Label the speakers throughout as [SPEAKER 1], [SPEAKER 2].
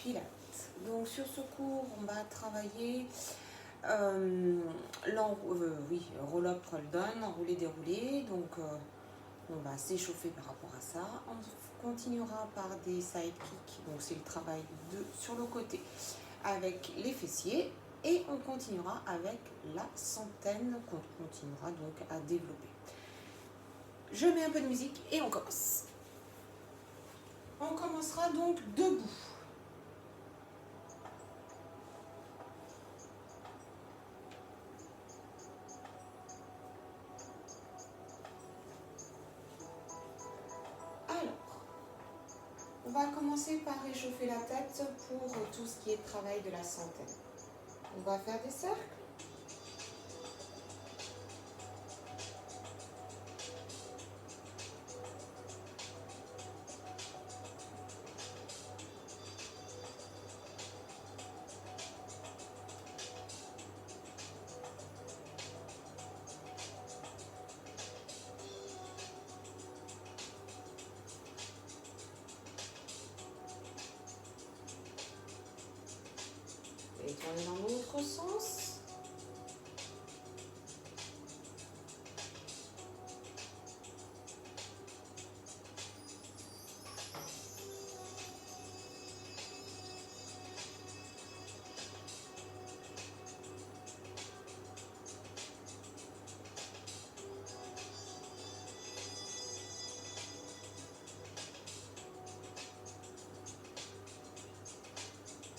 [SPEAKER 1] Pilates. Donc sur ce cours, on va travailler roll-up, roll-down, enroulé-déroulé. Donc on va s'échauffer par rapport à ça. On continuera par des side kicks, donc c'est le travail sur le côté avec les fessiers. Et on continuera avec la centaine qu'on continuera donc à développer. Je mets un peu de musique et on commence. On commencera donc debout. Alors, on va commencer par réchauffer la tête pour tout ce qui est travail de la centaine. On va faire des cercles. Et tourner dans l'autre sens.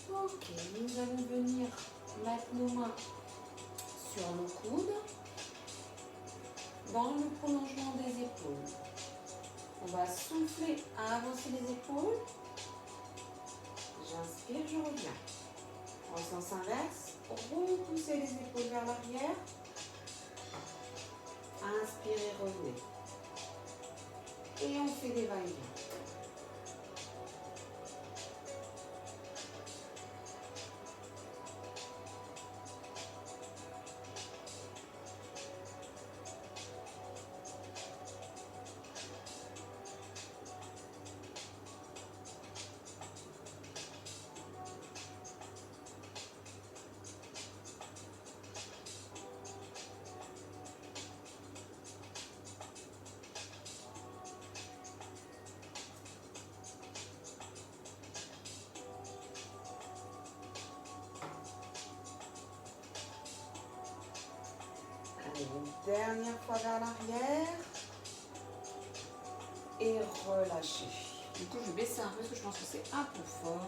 [SPEAKER 1] Ok, nous allons venir mettre nos mains sur nos coudes, dans le prolongement des épaules. On va souffler à avancer les épaules. J'inspire, je reviens. En sens inverse, repoussez les épaules vers l'arrière. Inspirez, revenez. Et on fait des va-et-vient. Une dernière fois vers l'arrière et relâchez. Du coup, je vais baisser un peu parce que je pense que c'est un peu fort.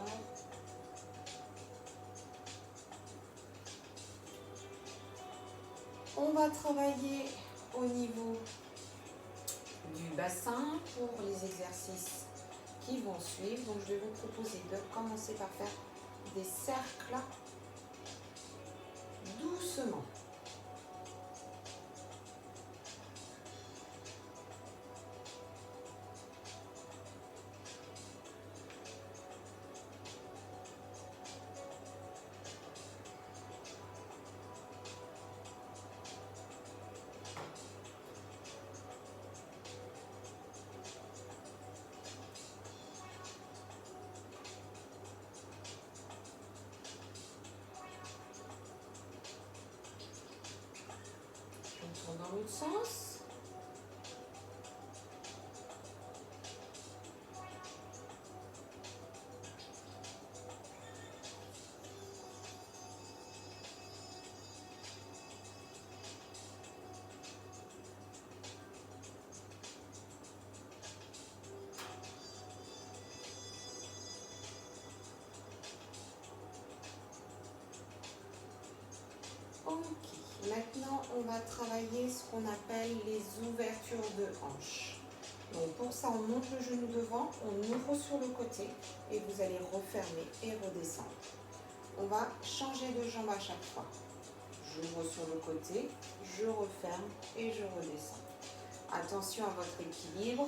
[SPEAKER 1] On va travailler au niveau du bassin pour les exercices qui vont suivre. Donc, je vais vous proposer de commencer par faire des cercles doucement. On tourne dans l'autre sens. Ok, maintenant on va travailler ce qu'on appelle les ouvertures de hanches. Donc pour ça, on monte le genou devant, on ouvre sur le côté et vous allez refermer et redescendre. On va changer de jambe à chaque fois. J'ouvre sur le côté, je referme et je redescends. Attention à votre équilibre.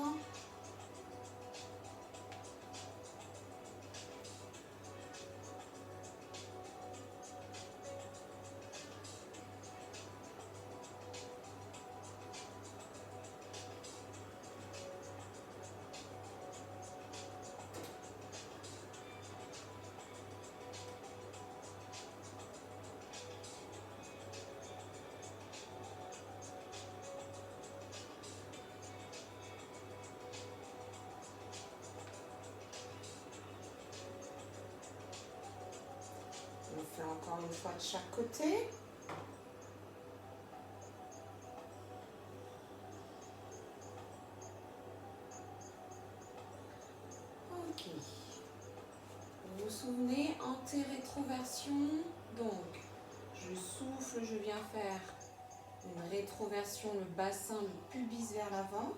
[SPEAKER 1] encore une fois de chaque côté. Ok. Vous vous souvenez, anti-rétroversion. Donc, je souffle, je viens faire une rétroversion, le bassin, le pubis vers l'avant.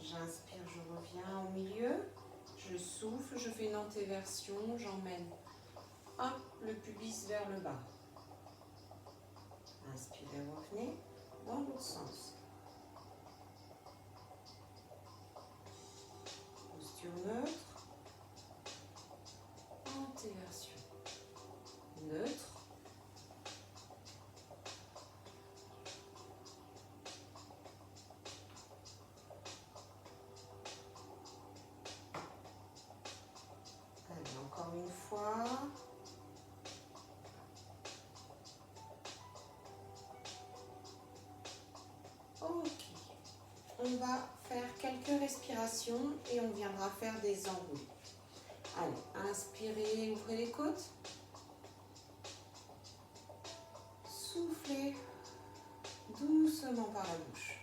[SPEAKER 1] J'inspire, je reviens au milieu. Je souffle, je fais une antéversion, j'emmène hop, le pubis vers le bas. Inspirez, revenez dans l'autre sens. Posture neutre. Antéversion. Neutre. Allez, encore une fois. Ok. On va faire quelques respirations et on viendra faire des enroulés. Allez, inspirez, ouvrez les côtes. Soufflez doucement par la bouche.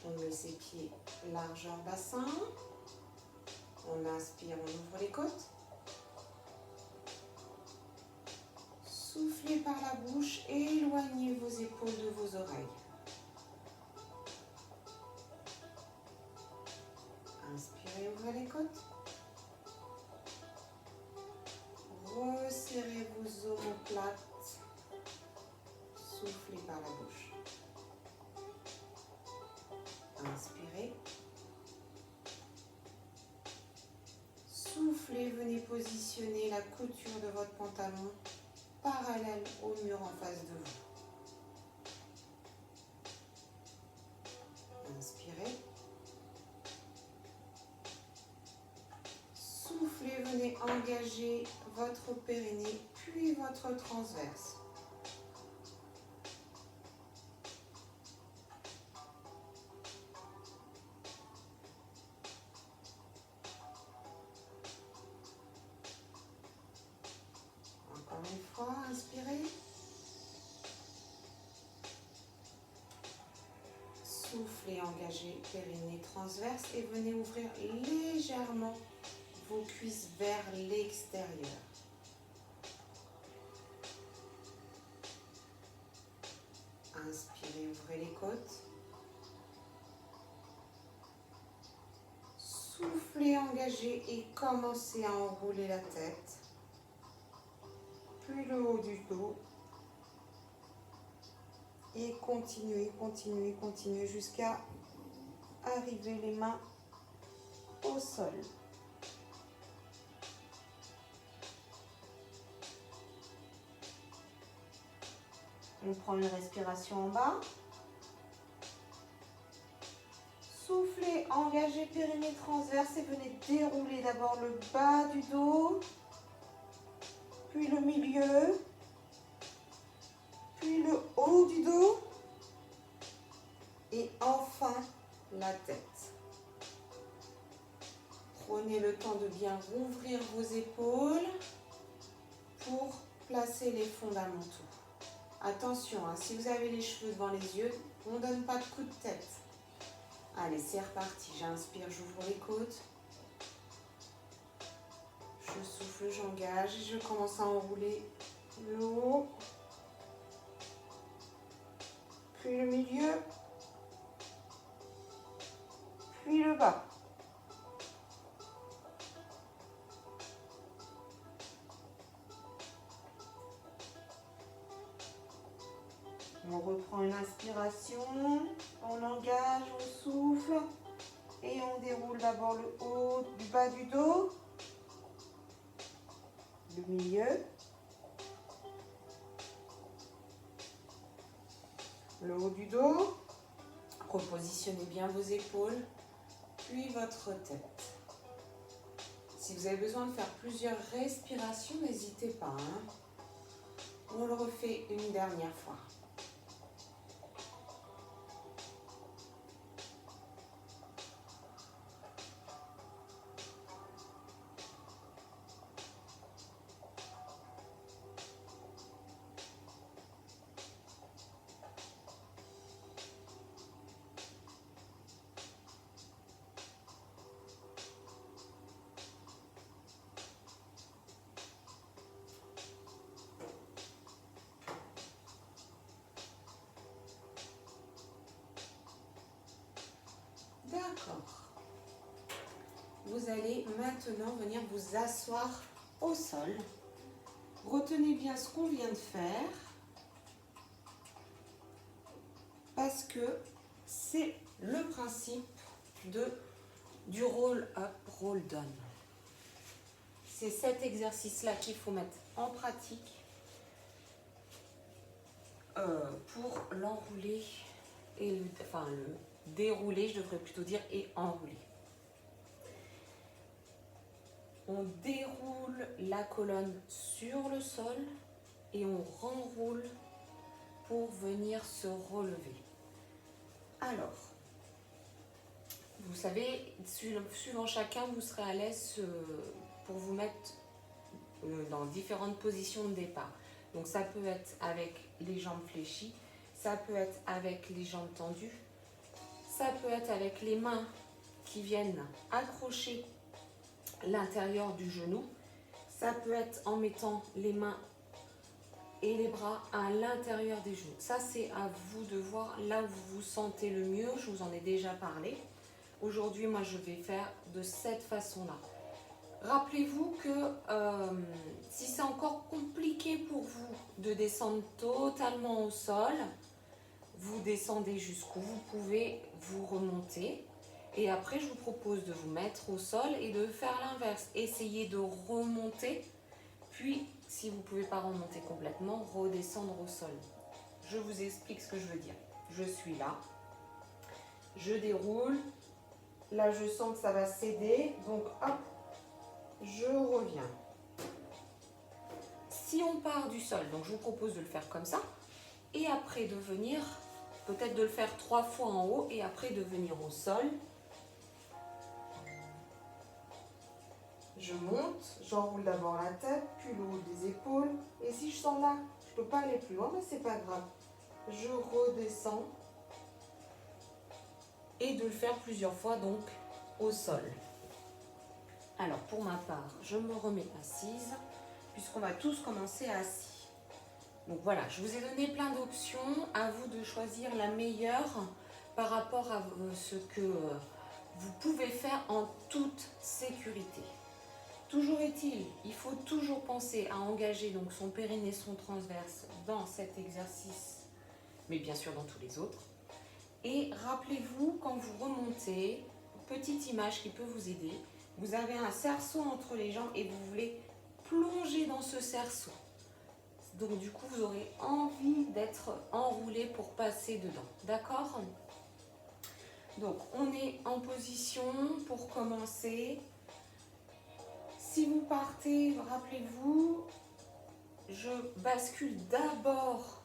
[SPEAKER 1] On met ses pieds largeur bassin. On inspire, on ouvre les côtes. Soufflez par la bouche, éloignez vos épaules de vos oreilles. Inspirez, ouvrez les côtes. Resserrez vos omoplates. Soufflez par la bouche. Inspirez. Soufflez, venez positionner la couture de votre pantalon parallèle au mur en face de vous. Inspirez. Soufflez, venez engager votre périnée puis votre transverse. Encore une fois, inspirez. Soufflez, engagez périnée transverse et venez ouvrir légèrement vos cuisses vers l'extérieur. Inspirez, ouvrez les côtes. Soufflez, engagez et commencez à enrouler la tête. Puis le haut du dos. Et continuez, continuez, continuez jusqu'à arriver les mains au sol. On prend une respiration en bas. Soufflez, engagez périnée transverse et venez dérouler d'abord le bas du dos, puis le milieu, puis le haut du dos et enfin la tête. Prenez le temps de bien rouvrir vos épaules pour placer les fondamentaux. Attention, hein, si vous avez les cheveux devant les yeux, on ne donne pas de coup de tête. Allez, c'est reparti. J'inspire, j'ouvre les côtes. Je souffle, j'engage et je commence à enrouler le haut, puis le milieu, puis le bas. On reprend une inspiration, on engage, on souffle et on déroule d'abord le haut du bas du dos, le milieu, le haut du dos. Repositionnez bien vos épaules, puis votre tête. Si vous avez besoin de faire plusieurs respirations, n'hésitez pas, hein. On le refait une dernière fois. Alors, vous allez maintenant venir vous asseoir au sol. Retenez bien ce qu'on vient de faire parce que c'est le principe du roll-up, roll-down. C'est cet exercice-là qu'il faut mettre en pratique pour l'enrouler et le dérouler, je devrais plutôt dire, et enrouler. On déroule la colonne sur le sol et on renroule pour venir se relever. Alors, vous savez, suivant chacun, vous serez à l'aise pour vous mettre dans différentes positions de départ. Donc ça peut être avec les jambes fléchies, ça peut être avec les jambes tendues, ça peut être avec les mains qui viennent accrocher l'intérieur du genou, ça peut être en mettant les mains et les bras à l'intérieur des genoux. Ça, c'est à vous de voir là où vous vous sentez le mieux. Je vous en ai déjà parlé. Aujourd'hui, moi, je vais faire de cette façon-là. Rappelez-vous que si c'est encore compliqué pour vous de descendre totalement au sol, vous descendez jusqu'où vous pouvez, vous remonter. Et après, je vous propose de vous mettre au sol et de faire l'inverse. Essayez de remonter, puis, si vous ne pouvez pas remonter complètement, redescendre au sol. Je vous explique ce que je veux dire. Je suis là, je déroule. Là, je sens que ça va céder, donc hop, je reviens. Si on part du sol, donc je vous propose de le faire comme ça, et après de venir, peut-être de le faire 3 fois en haut, et après de venir au sol. Je monte, j'enroule d'abord la tête, puis le haut des épaules, et si je sens là, je ne peux pas aller plus loin, mais c'est pas grave. Je redescends, et de le faire plusieurs fois donc au sol. Alors pour ma part, je me remets assise puisqu'on va tous commencer assis. Donc voilà, je vous ai donné plein d'options, à vous de choisir la meilleure par rapport à ce que vous pouvez faire en toute sécurité. Toujours est-il, il faut toujours penser à engager donc son périnée, son transverse dans cet exercice, mais bien sûr dans tous les autres. Et rappelez-vous, quand vous remontez, petite image qui peut vous aider, vous avez un cerceau entre les jambes et vous voulez plonger dans ce cerceau. Donc du coup, vous aurez envie d'être enroulé pour passer dedans. D'accord ? Donc on est en position pour commencer. Si vous partez, rappelez-vous, je bascule d'abord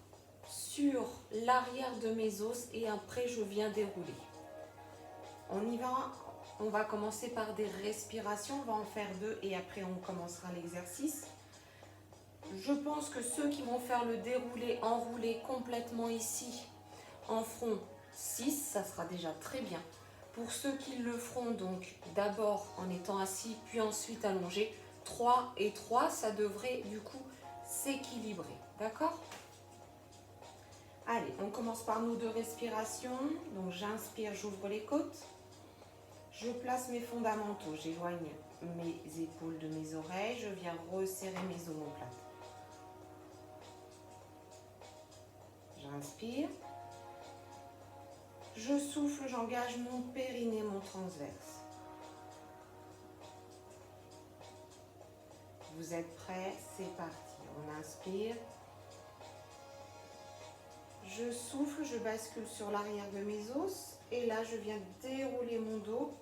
[SPEAKER 1] sur l'arrière de mes os et après je viens dérouler. On y va, on va commencer par des respirations, on va en faire 2 et après on commencera l'exercice. Je pense que ceux qui vont faire le déroulé, enroulé complètement ici en feront 6, ça sera déjà très bien. Pour ceux qui le feront donc d'abord en étant assis puis ensuite allongé, 3 et 3, ça devrait du coup s'équilibrer, d'accord ? Allez, on commence par nos 2 respirations. Donc j'inspire, j'ouvre les côtes. Je place mes fondamentaux, j'éloigne mes épaules de mes oreilles, je viens resserrer mes omoplates. J'inspire. Je souffle, j'engage mon périnée, mon transverse. Vous êtes prêts? C'est parti. On inspire. Je souffle, je bascule sur l'arrière de mes os. Et là, je viens dérouler mon dos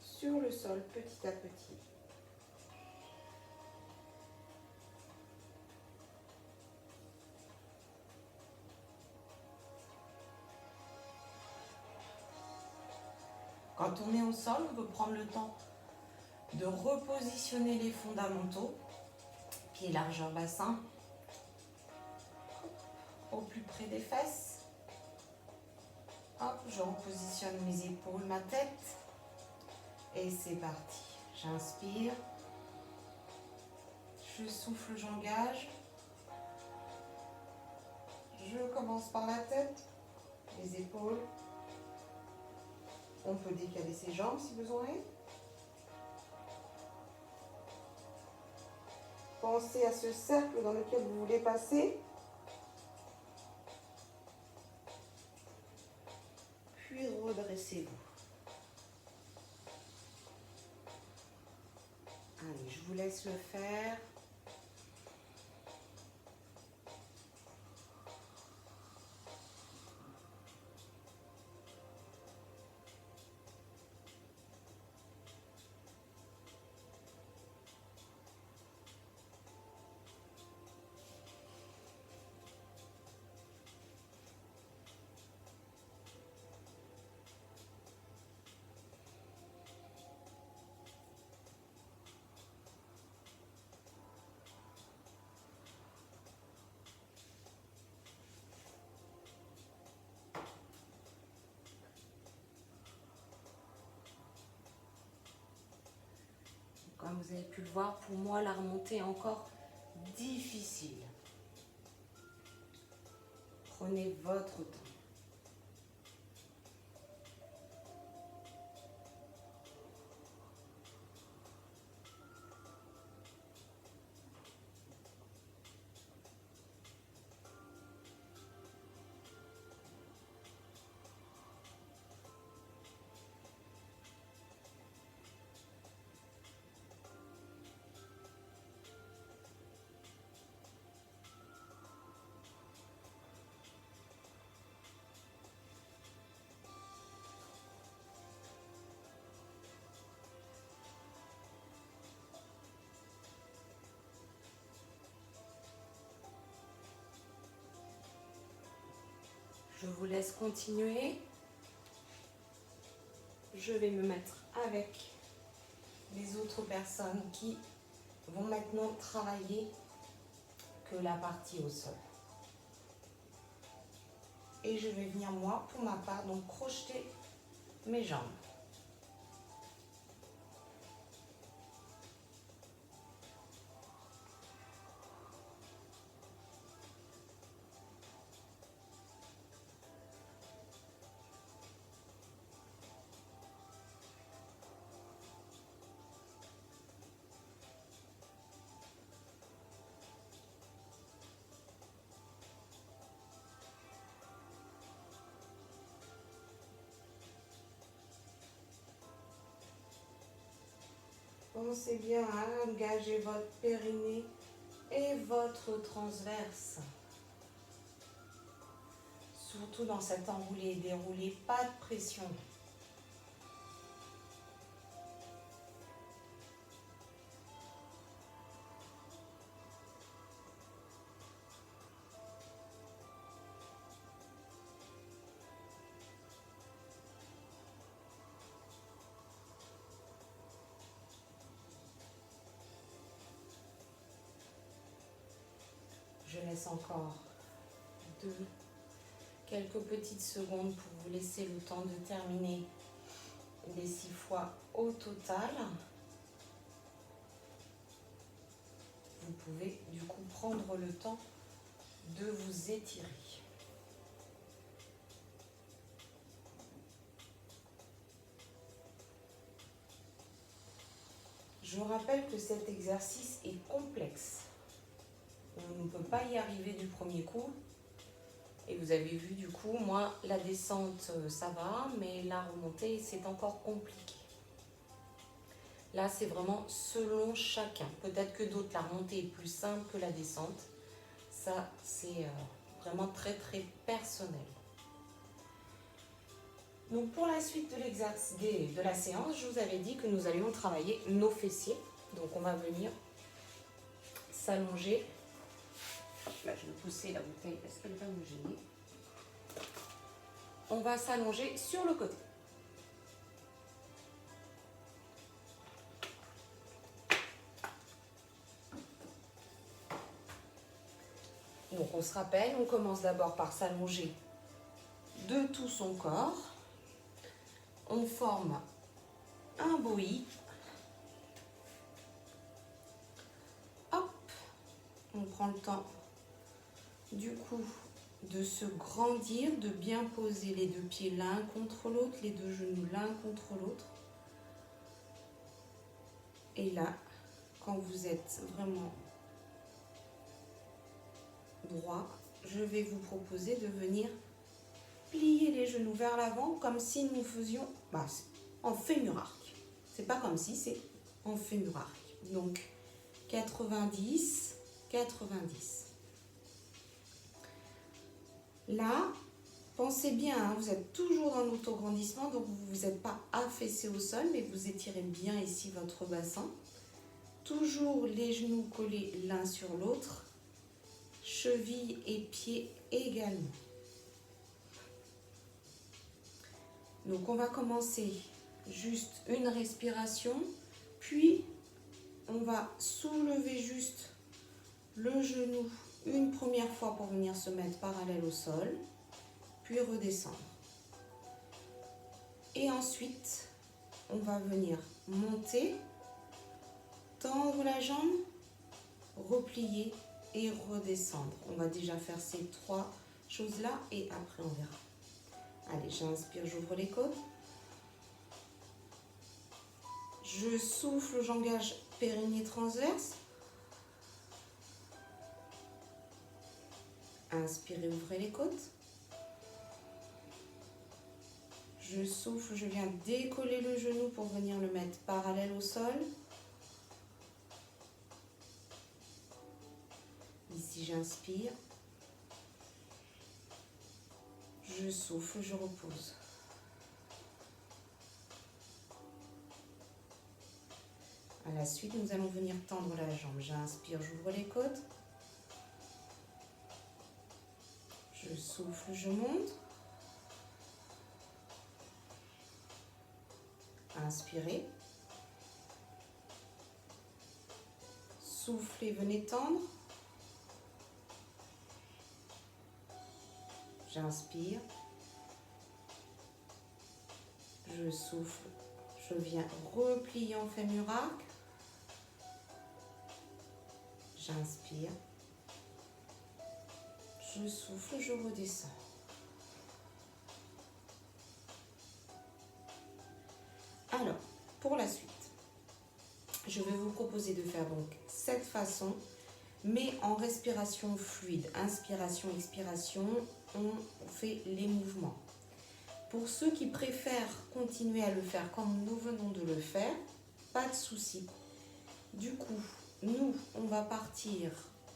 [SPEAKER 1] sur le sol petit à petit. Quand on est au sol, on peut prendre le temps de repositionner les fondamentaux, pieds largeur bassin, au plus près des fesses. Hop, je repositionne mes épaules, ma tête. Et c'est parti. J'inspire. Je souffle, j'engage. Je commence par la tête, les épaules. On peut décaler ses jambes si besoin. Pensez à ce cercle dans lequel vous voulez passer. Puis redressez-vous. Allez, je vous laisse le faire. Comme vous avez pu le voir, pour moi, la remontée est encore difficile. Prenez votre temps. Je vous laisse continuer. Je vais me mettre avec les autres personnes qui vont maintenant travailler que la partie au sol. Et je vais venir moi, pour ma part, donc crocheter mes jambes. Pensez bien à engager votre périnée et votre transverse. Surtout dans cet enroulé et déroulé, pas de pression. Je laisse encore quelques petites secondes pour vous laisser le temps de terminer les 6 fois au total. Vous pouvez du coup prendre le temps de vous étirer. Je rappelle que cet exercice est complexe. On ne peut pas y arriver du premier coup. Et vous avez vu du coup, moi, la descente, ça va, mais la remontée, c'est encore compliqué. Là, c'est vraiment selon chacun. Peut-être que d'autres, la remontée est plus simple que la descente. Ça, c'est vraiment très, très personnel. Donc, pour la suite de l'exercice de la séance, je vous avais dit que nous allions travailler nos fessiers. Donc, on va venir s'allonger. Là, je vais pousser la bouteille parce qu'elle va me gêner. On va s'allonger sur le côté. Donc, on se rappelle, on commence d'abord par s'allonger de tout son corps. On forme un boui. Hop, on prend le temps du coup de se grandir, de bien poser les deux pieds l'un contre l'autre, les deux genoux l'un contre l'autre. Et là, quand vous êtes vraiment droit, je vais vous proposer de venir plier les genoux vers l'avant comme si nous faisions en fémur arc. C'est pas comme si, c'est en fémur arc. Donc 90, 90. Là, pensez bien, hein, vous êtes toujours dans l'autograndissement, donc vous n'êtes pas affaissé au sol, mais vous étirez bien ici votre bassin. Toujours les genoux collés l'un sur l'autre, chevilles et pieds également. Donc on va commencer juste une respiration, puis on va soulever juste le genou une première fois pour venir se mettre parallèle au sol, puis redescendre. Et ensuite, on va venir monter, tendre la jambe, replier et redescendre. On va déjà faire ces trois choses-là et après on verra. Allez, j'inspire, j'ouvre les côtes. Je souffle, j'engage périnée transverse. Inspirez, ouvrez les côtes. Je souffle, je viens décoller le genou pour venir le mettre parallèle au sol. Ici, j'inspire. Je souffle, je repose. À la suite, nous allons venir tendre la jambe. J'inspire, j'ouvre les côtes. Je souffle, je monte. Inspirez. Soufflez, venez tendre. J'inspire. Je souffle. Je viens replier en fémur arc. J'inspire. Je souffle, je redescends. Alors, pour la suite, je vais vous proposer de faire donc cette façon, mais en respiration fluide. Inspiration, expiration, on fait les mouvements. Pour ceux qui préfèrent continuer à le faire comme nous venons de le faire, pas de souci. Du coup, nous, on va partir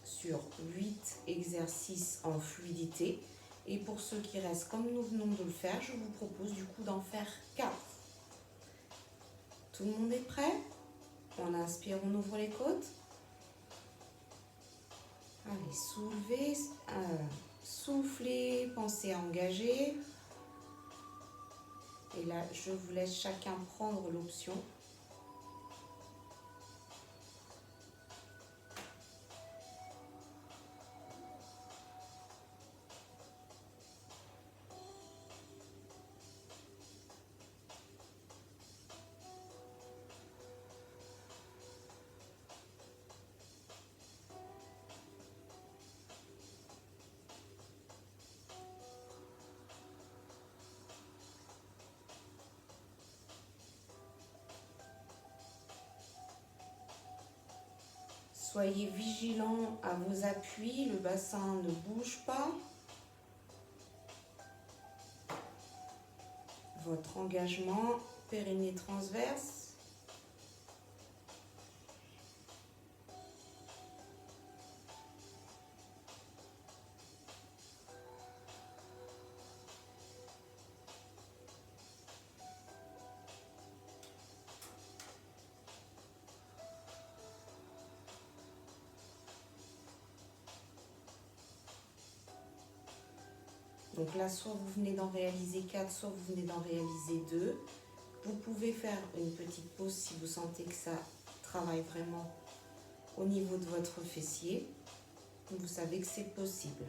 [SPEAKER 1] sur 8 exercices en fluidité. Et pour ceux qui restent comme nous venons de le faire, je vous propose du coup d'en faire 4. Tout le monde est prêt? On inspire, on ouvre les côtes. Allez, soulevez, soufflez, pensez à engager. Et là, je vous laisse chacun prendre l'option. Soyez vigilants à vos appuis, le bassin ne bouge pas. Votre engagement, périnée transverse. Donc là, soit vous venez d'en réaliser 4, soit vous venez d'en réaliser 2. Vous pouvez faire une petite pause si vous sentez que ça travaille vraiment au niveau de votre fessier. Vous savez que c'est possible.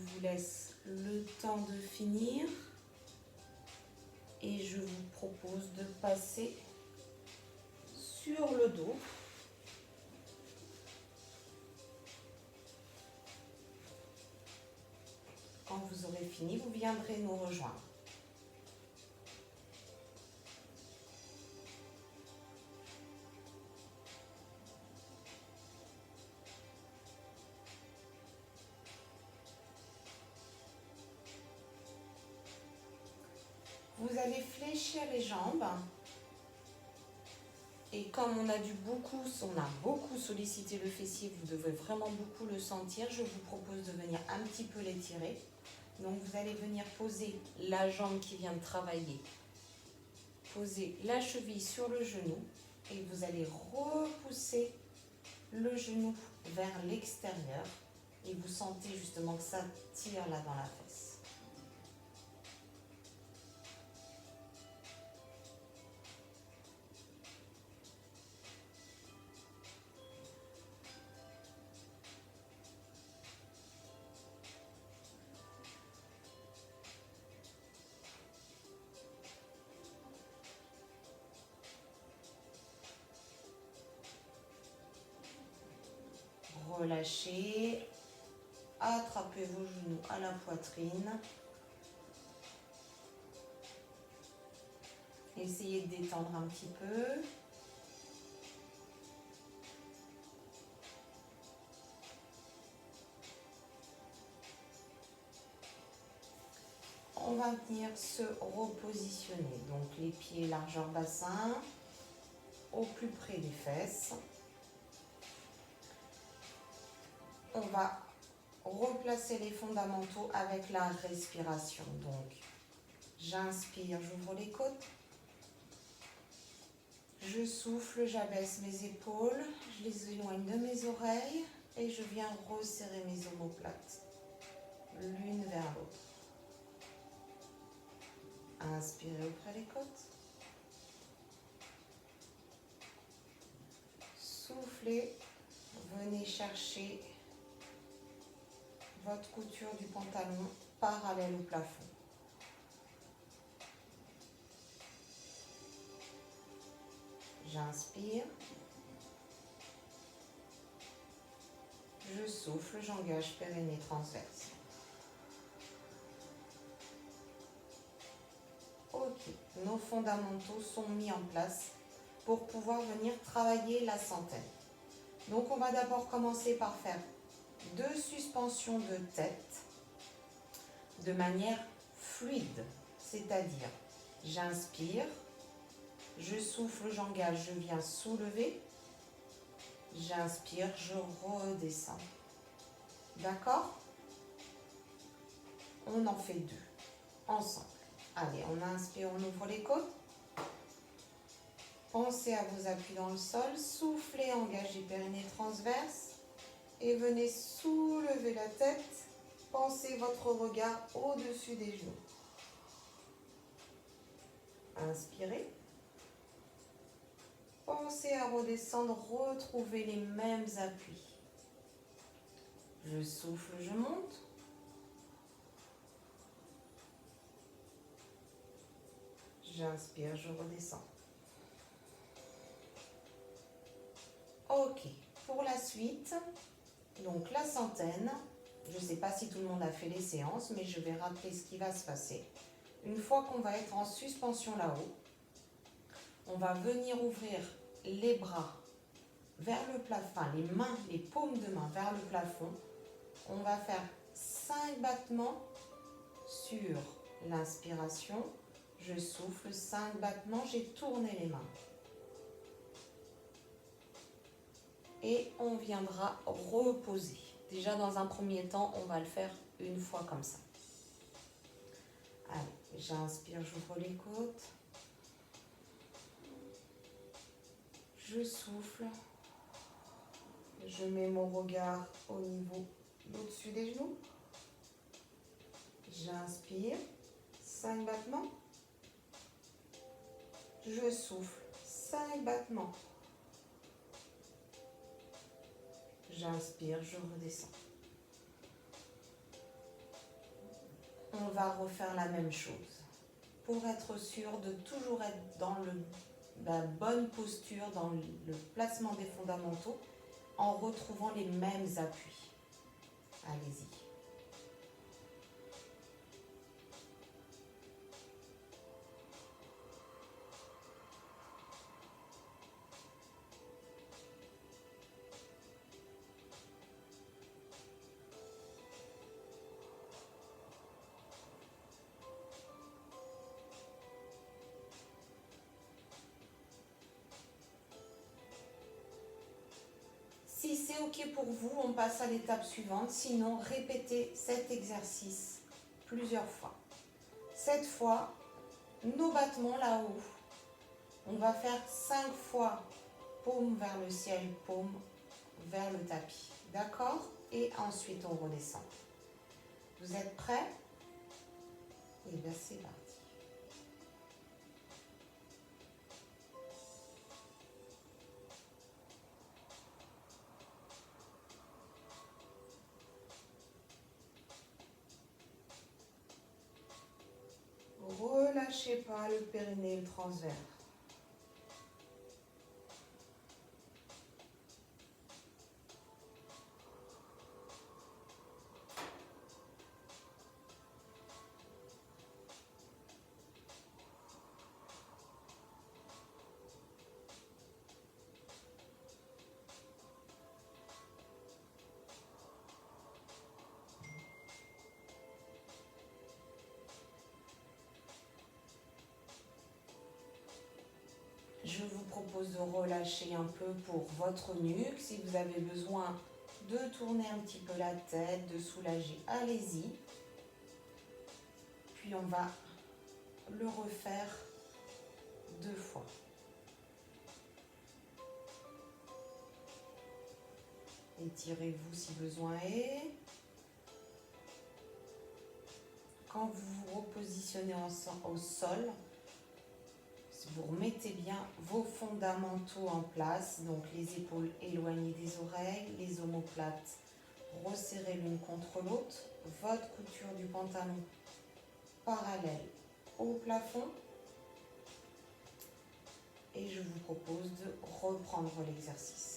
[SPEAKER 1] vous laisse le temps de finir et je vous propose de passer sur le dos. Quand vous aurez fini, vous viendrez nous rejoindre. Vous allez fléchir les jambes. Et comme on a beaucoup sollicité le fessier, vous devez vraiment beaucoup le sentir, je vous propose de venir un petit peu l'étirer. Donc vous allez venir poser la jambe qui vient de travailler, poser la cheville sur le genou et vous allez repousser le genou vers l'extérieur et vous sentez justement que ça tire là dans la fesse. Relâchez, attrapez vos genoux à la poitrine. Essayez de détendre un petit peu. On va venir se repositionner. Donc les pieds largeur bassin, au plus près des fesses. On va replacer les fondamentaux avec la respiration. Donc, j'inspire, j'ouvre les côtes. Je souffle, j'abaisse mes épaules. Je les éloigne de mes oreilles. Et je viens resserrer mes omoplates. L'une vers l'autre. Inspirez auprès des côtes. Soufflez. Venez chercher votre couture du pantalon parallèle au plafond. J'inspire. Je souffle, j'engage périnée transverse. Ok, nos fondamentaux sont mis en place pour pouvoir venir travailler la centaine. Donc on va d'abord commencer par faire 2 suspensions de tête de manière fluide, c'est-à-dire j'inspire, je souffle, j'engage, je viens soulever, j'inspire, je redescends. D'accord? On en fait 2 ensemble. Allez, on inspire, on ouvre les côtes. Pensez à vos appuis dans le sol, soufflez, engagez périnée transverse et venez soulever la tête. Pensez votre regard au-dessus des genoux. Inspirez. Pensez à redescendre, retrouver les mêmes appuis. Je souffle, je monte. J'inspire, je redescends. Ok, pour la suite, donc la centaine, je ne sais pas si tout le monde a fait les séances, mais je vais rappeler ce qui va se passer. Une fois qu'on va être en suspension là-haut, on va venir ouvrir les bras vers le plafond, les mains, les paumes de main vers le plafond. On va faire 5 battements sur l'inspiration. Je souffle, 5 battements, j'ai tourné les mains. Et on viendra reposer. Déjà dans un premier temps, on va le faire une fois comme ça. Allez, j'inspire, j'ouvre les côtes. Je souffle. Je mets mon regard au niveau au-dessus des genoux. J'inspire, 5 battements. Je souffle, 5 battements. J'inspire, je redescends. on va refaire la même chose pour être sûr de toujours être dans la bonne posture, dans le placement des fondamentaux, en retrouvant les mêmes appuis. Allez-y. Si c'est OK pour vous, on passe à l'étape suivante. Sinon, répétez cet exercice plusieurs fois. Cette fois, nos battements là-haut, on va faire 5 fois paume vers le ciel, paume vers le tapis. D'accord? Et ensuite, on redescend. Vous êtes prêts? Et bien, c'est parti. Relâchez pas le périnée et le transverse. Je vous propose de relâcher un peu pour votre nuque. Si vous avez besoin de tourner un petit peu la tête, de soulager, allez-y. Puis on va le refaire 2 fois. Étirez-vous si besoin est. Quand vous vous repositionnez au sol, vous remettez bien vos fondamentaux en place, donc les épaules éloignées des oreilles, les omoplates resserrées l'une contre l'autre, votre couture du pantalon parallèle au plafond. Et je vous propose de reprendre l'exercice.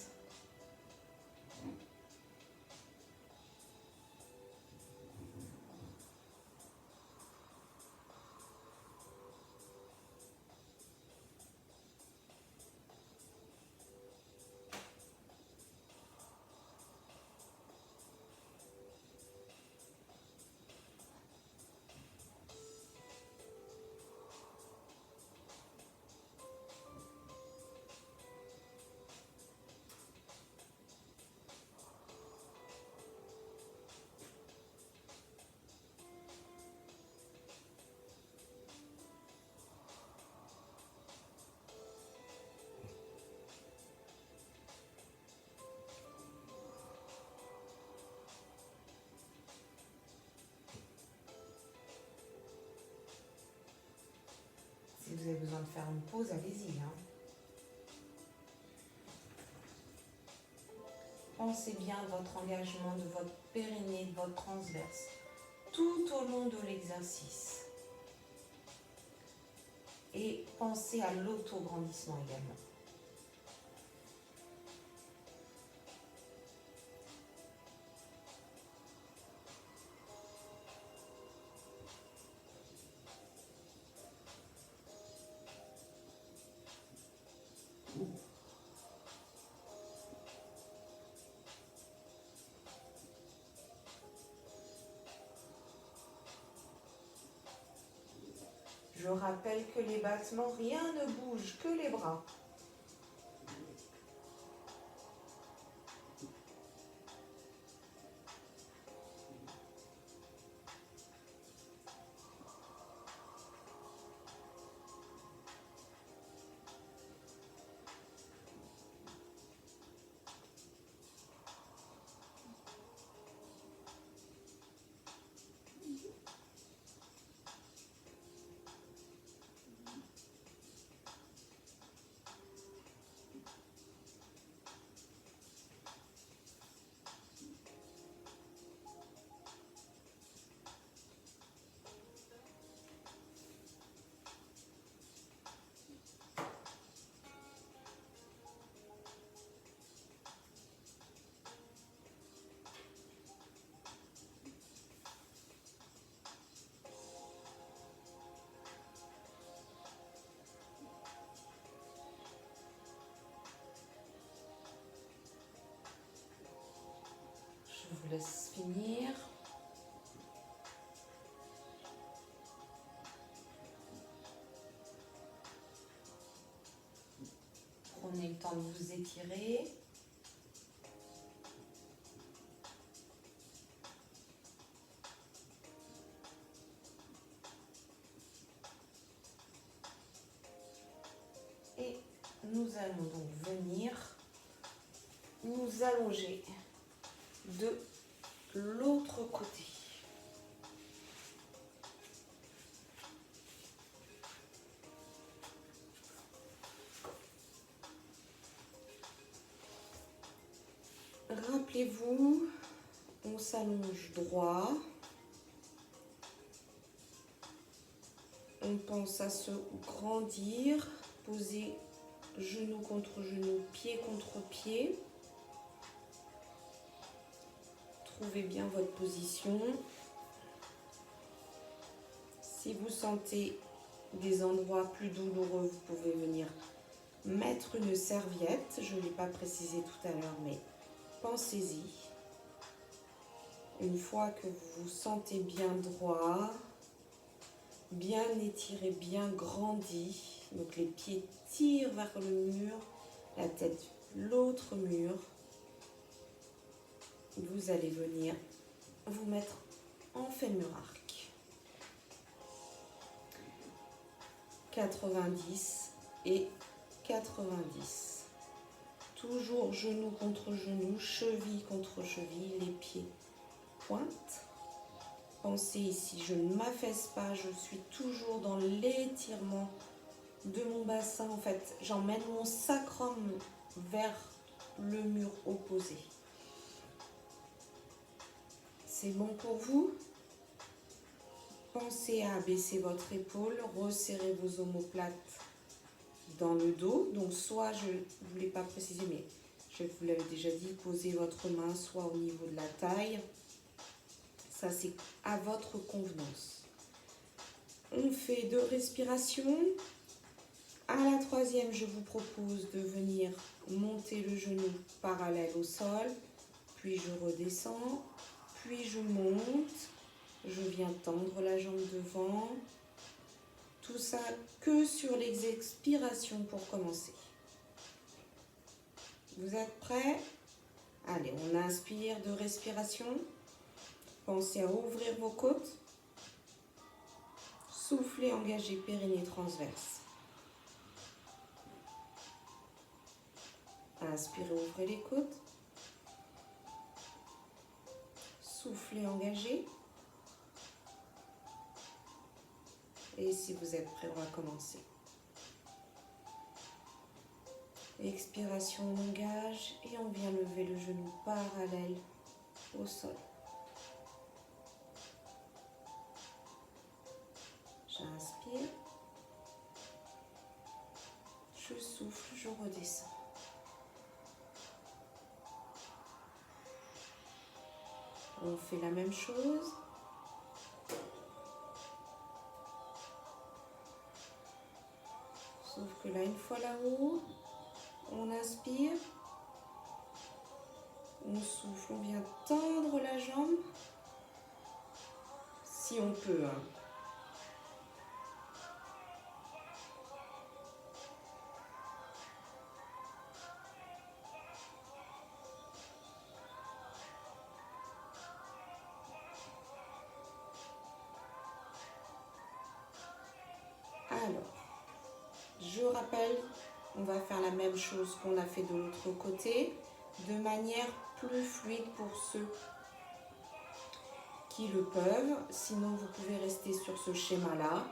[SPEAKER 1] Si vous avez besoin de faire une pause, allez-y. Pensez bien à votre engagement de votre périnée, de votre transverse, tout au long de l'exercice. Et pensez à l'auto-grandissement également. Je rappelle que les battements, rien ne bouge, que les bras. Je vous laisse finir. Prenez le temps de vous étirer. Et nous allons donc venir nous allonger de l'autre côté. Rappelez-vous, on s'allonge droit. On pense à se grandir, poser genou contre genou, pied contre pied. Trouvez bien votre position. Si vous sentez des endroits plus douloureux, vous pouvez venir mettre une serviette. Je ne l'ai pas précisé tout à l'heure, mais pensez-y. Une fois que vous vous sentez bien droit, bien étiré, bien grandi, donc les pieds tirent vers le mur, la tête l'autre mur, vous allez venir vous mettre en fémur arc. 90 et 90. Toujours genou contre genou, cheville contre cheville, les pieds pointent. Pensez ici, je ne m'affaisse pas, je suis toujours dans l'étirement de mon bassin. En fait, j'emmène mon sacrum vers le mur opposé. C'est bon pour vous? Pensez à abaisser votre épaule, resserrer vos omoplates dans le dos. Donc soit, je ne vous l'ai pas précisé, mais je vous l'avais déjà dit, posez votre main soit au niveau de la taille. Ça, c'est à votre convenance. On fait 2 respirations. À la 3e, je vous propose de venir monter le genou parallèle au sol. Puis je redescends. Puis je monte. Je viens tendre la jambe devant. Tout ça que sur les expirations pour commencer. Vous êtes prêts? Allez, on inspire 2 respirations. Pensez à ouvrir vos côtes. Soufflez, engagez périnée transverse. Inspirez, ouvrez les côtes. Soufflez, engagez. Et si vous êtes prêts, on va commencer. Expiration, on engage et on vient lever le genou parallèle au sol. J'inspire. Je souffle, je redescends. On fait la même chose. Sauf que là, une fois là-haut, on inspire. On souffle, on vient tendre la jambe. Si on peut, hein. Alors, je rappelle, on va faire la même chose qu'on a fait de l'autre côté, de manière plus fluide pour ceux qui le peuvent. Sinon, vous pouvez rester sur ce schéma-là,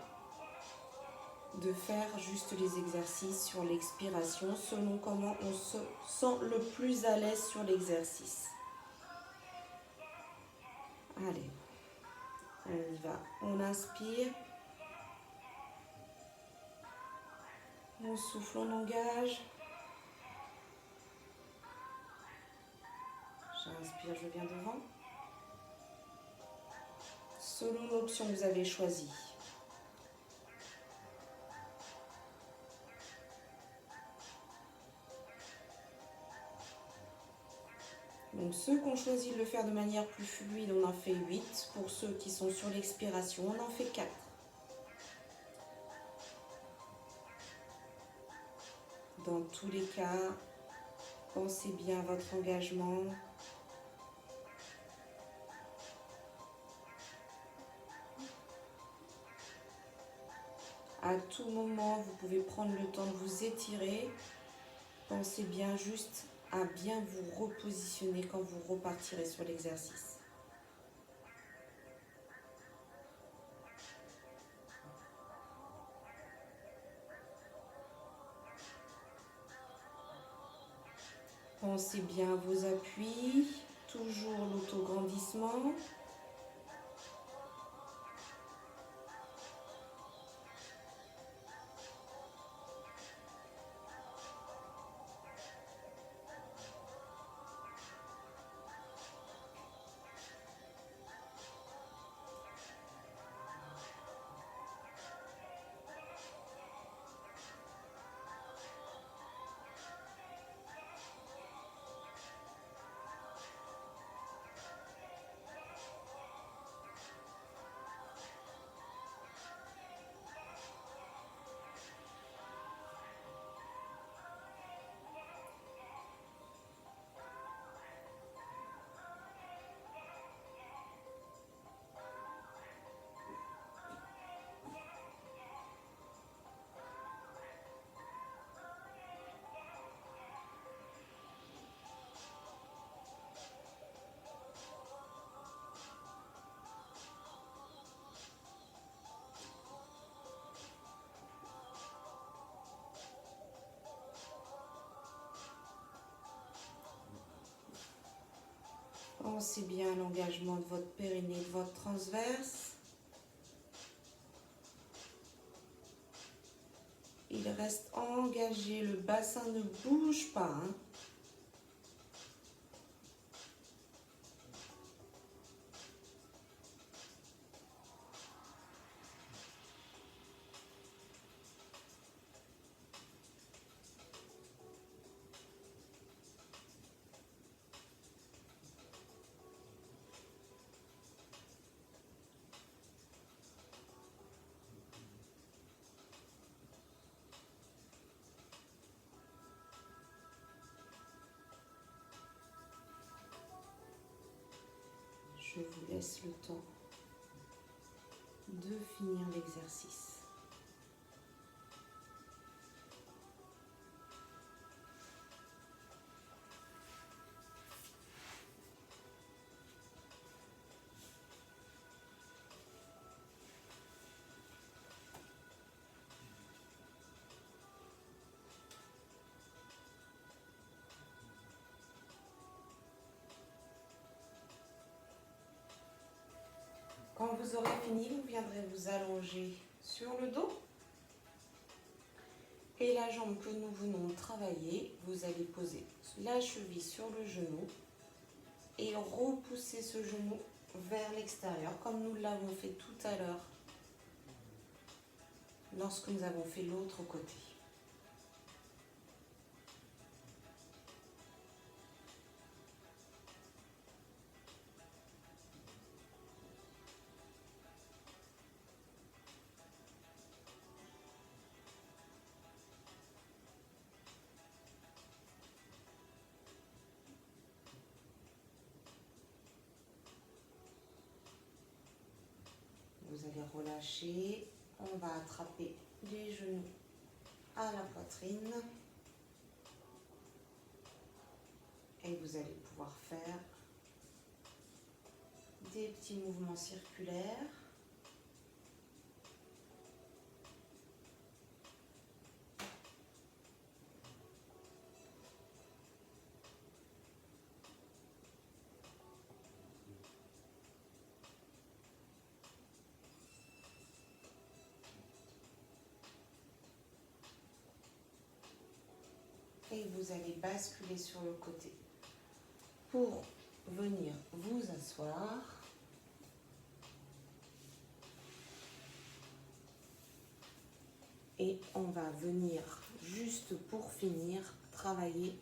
[SPEAKER 1] de faire juste les exercices sur l'expiration, selon comment on se sent le plus à l'aise sur l'exercice. Allez, on y va. On inspire. On souffle, on engage. J'inspire, je viens devant. Selon l'option que vous avez choisie. Donc ceux qui ont choisi de le faire de manière plus fluide, on en fait 8. Pour ceux qui sont sur l'expiration, on en fait 4. Dans tous les cas, pensez bien à votre engagement. À tout moment, vous pouvez prendre le temps de vous étirer. Pensez bien juste à bien vous repositionner quand vous repartirez sur l'exercice. Pensez bien à vos appuis, toujours l'autograndissement. Pensez bien à l'engagement de votre périnée, de votre transverse. Il reste engagé, le bassin ne bouge pas. Je vous laisse le temps de finir l'exercice. Quand vous aurez fini, vous viendrez vous allonger sur le dos. Et la jambe que nous venons de travailler, vous allez poser la cheville sur le genou et repousser ce genou vers l'extérieur, comme nous l'avons fait tout à l'heure lorsque nous avons fait l'autre côté. Vous allez relâcher, on va attraper les genoux à la poitrine et vous allez pouvoir faire des petits mouvements circulaires. Et vous allez basculer sur le côté pour venir vous asseoir. Et on va venir, juste pour finir, travailler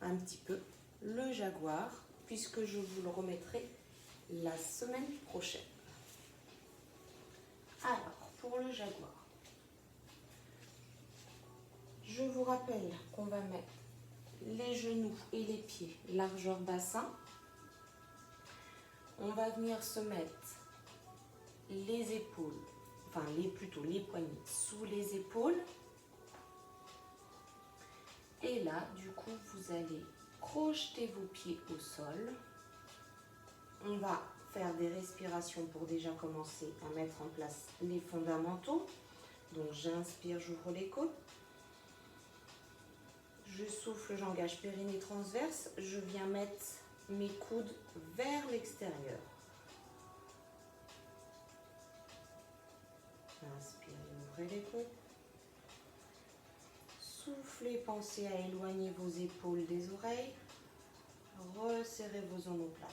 [SPEAKER 1] un petit peu le jaguar. puisque je vous le remettrai la semaine prochaine. Alors, pour le jaguar, je vous rappelle qu'on va mettre les genoux et les pieds largeur bassin. On va venir se mettre les épaules, enfin plutôt les poignets sous les épaules. Et là, du coup, vous allez crocheter vos pieds au sol. On va faire des respirations pour déjà commencer à mettre en place les fondamentaux. Donc j'inspire, j'ouvre les côtes. Je souffle, j'engage périnée transverse. Je viens mettre mes coudes vers l'extérieur. Inspirez, ouvrez les côtes. Soufflez, pensez à éloigner vos épaules des oreilles. Resserrez vos omoplates.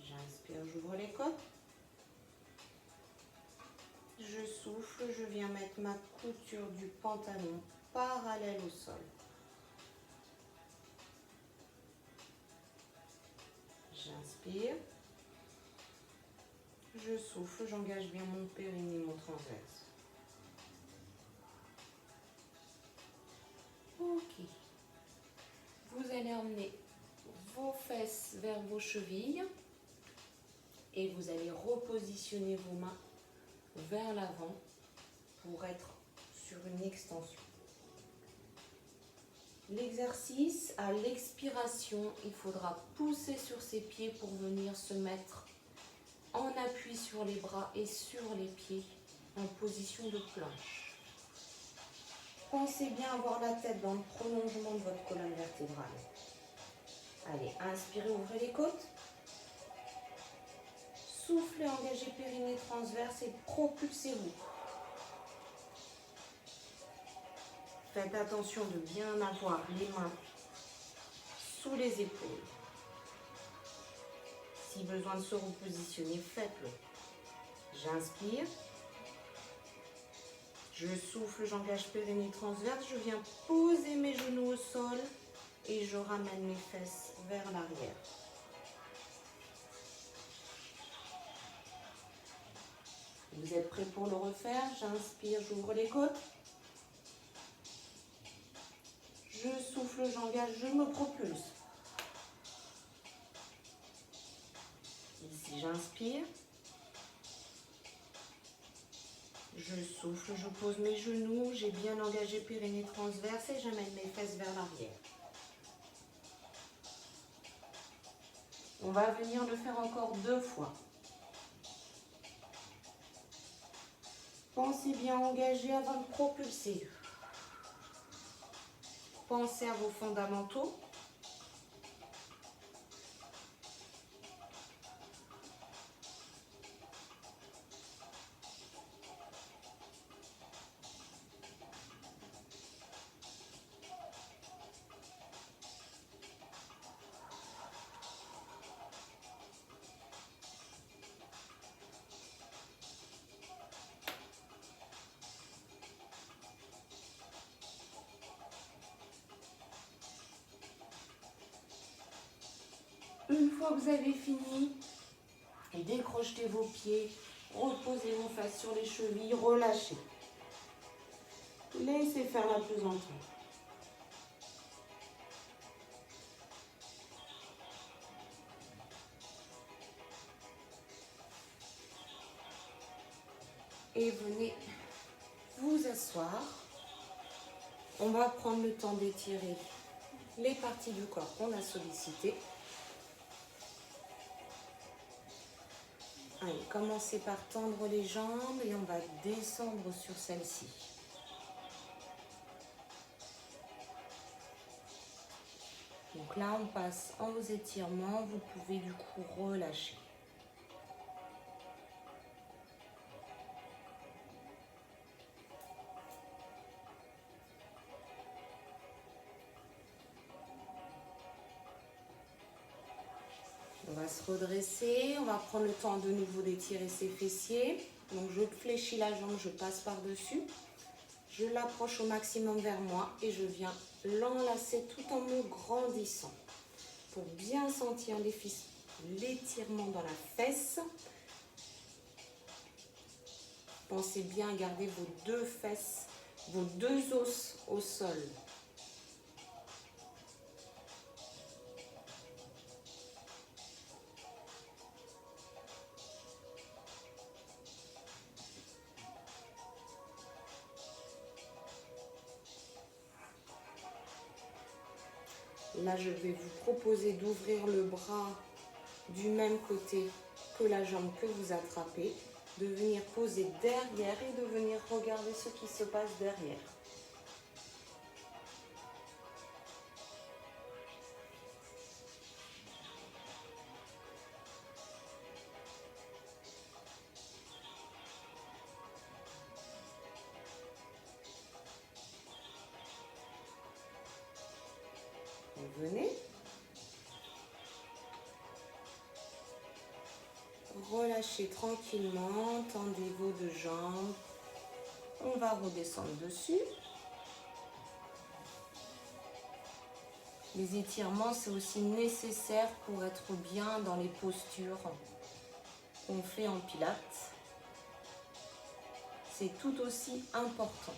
[SPEAKER 1] J'inspire, j'ouvre les côtes. Je souffle, je viens mettre ma couture du pantalon parallèle au sol. J'inspire. Je souffle, j'engage bien mon périnée, mon transverse. Ok. Vous allez emmener vos fesses vers vos chevilles et vous allez repositionner vos mains vers l'avant pour être sur une extension. L'exercice, à l'expiration, il faudra pousser sur ses pieds pour venir se mettre en appui sur les bras et sur les pieds en position de planche. Pensez bien avoir la tête dans le prolongement de votre colonne vertébrale. Allez, inspirez, ouvrez les côtes. Soufflez, engagez périnée transverse et propulsez-vous. Faites attention de bien avoir les mains sous les épaules. Si besoin de se repositionner, faites-le. J'inspire. Je souffle, j'engage périnée transverse. Je viens poser mes genoux au sol et je ramène mes fesses vers l'arrière. Vous êtes prêts pour le refaire? J'inspire, j'ouvre les côtes. Je souffle, j'engage, je me propulse. Ici, j'inspire. Je souffle, je pose mes genoux, j'ai bien engagé périnée transverse et j'amène mes fesses vers l'arrière. On va venir le faire encore 2 fois. Pensez bien engager avant de propulser. Pensez à vos fondamentaux. Une fois que vous avez fini, décrochez vos pieds, reposez vos fesses sur les chevilles, relâchez. Laissez faire la pesanteur. Et venez vous asseoir. On va prendre le temps d'étirer les parties du corps qu'on a sollicitées. Allez, commencez par tendre les jambes et on va descendre sur celle-ci. Donc là, on passe aux étirements. Vous pouvez du coup relâcher. On va se redresser, on va prendre le temps de nouveau d'étirer ses fessiers. Donc je fléchis la jambe, je passe par-dessus. Je l'approche au maximum vers moi et je viens l'enlacer tout en me grandissant. pour bien sentir l'étirement dans la fesse. Pensez bien à garder vos deux fesses, vos deux os au sol. Là, je vais vous proposer d'ouvrir le bras du même côté que la jambe que vous attrapez, de venir poser derrière et de venir regarder ce qui se passe derrière. Venez. Relâchez tranquillement, tendez vos deux jambes. On va redescendre dessus. Les étirements, c'est aussi nécessaire pour être bien dans les postures qu'on fait en pilates. C'est tout aussi important.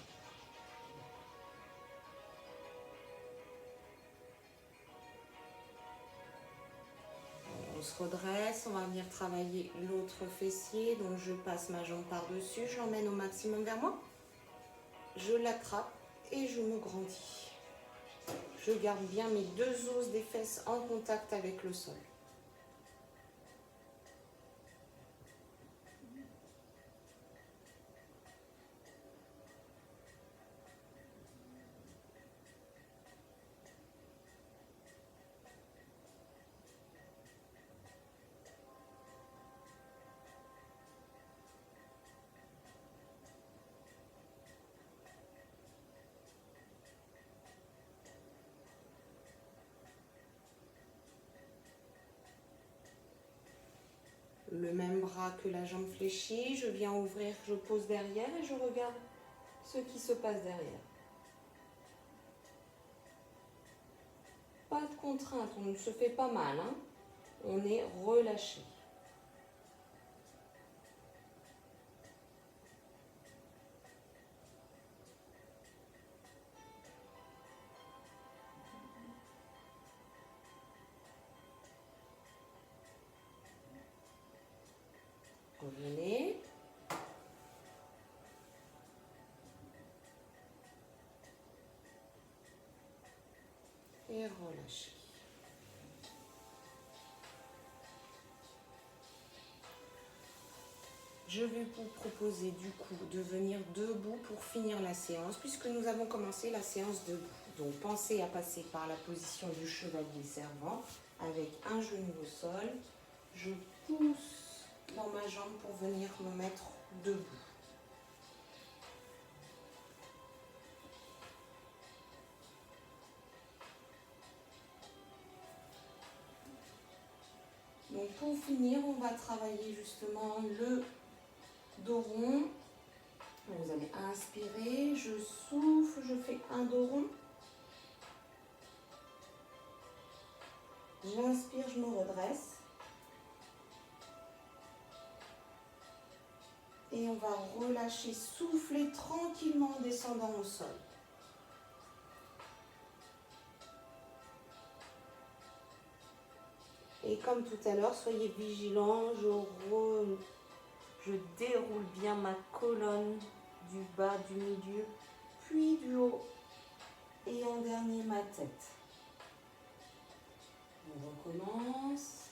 [SPEAKER 1] On se redresse, on va venir travailler l'autre fessier. Donc je passe ma jambe par-dessus, je l'emmène au maximum vers moi. Je l'attrape et je me grandis. Je garde bien mes deux os des fesses en contact avec le sol. Le même bras que la jambe fléchie, je viens ouvrir, je pose derrière et je regarde ce qui se passe derrière. Pas de contrainte, on ne se fait pas mal, hein. On est relâché. Revenez. Et relâchez. Je vais vous proposer du coup de venir debout pour finir la séance puisque nous avons commencé la séance debout. Donc pensez à passer par la position du chevalier servant avec un genou au sol. Je pousse dans ma jambe pour venir me mettre debout. Donc pour finir, on va travailler justement le dos rond. Vous allez inspirer, je souffle, je fais un dos rond. J'inspire, je me redresse. Et on va relâcher, souffler tranquillement en descendant au sol. Et comme tout à l'heure, soyez vigilants, je déroule bien ma colonne du bas, du milieu, puis du haut et en dernier ma tête. On recommence.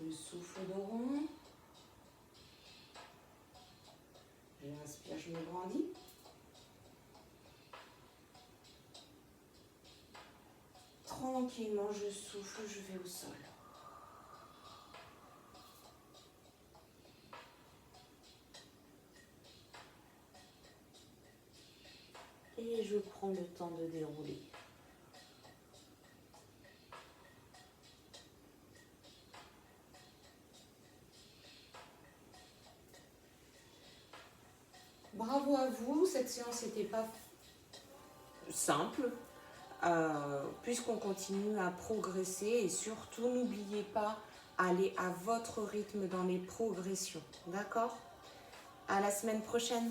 [SPEAKER 1] Je souffle de rond. J'inspire, je me grandis. Tranquillement, je souffle, je vais au sol. Et je prends le temps de dérouler. Bravo à vous, cette séance n'était pas simple. puisqu'on continue à progresser. Et surtout, n'oubliez pas, allez à votre rythme dans les progressions. D'accord? À la semaine prochaine.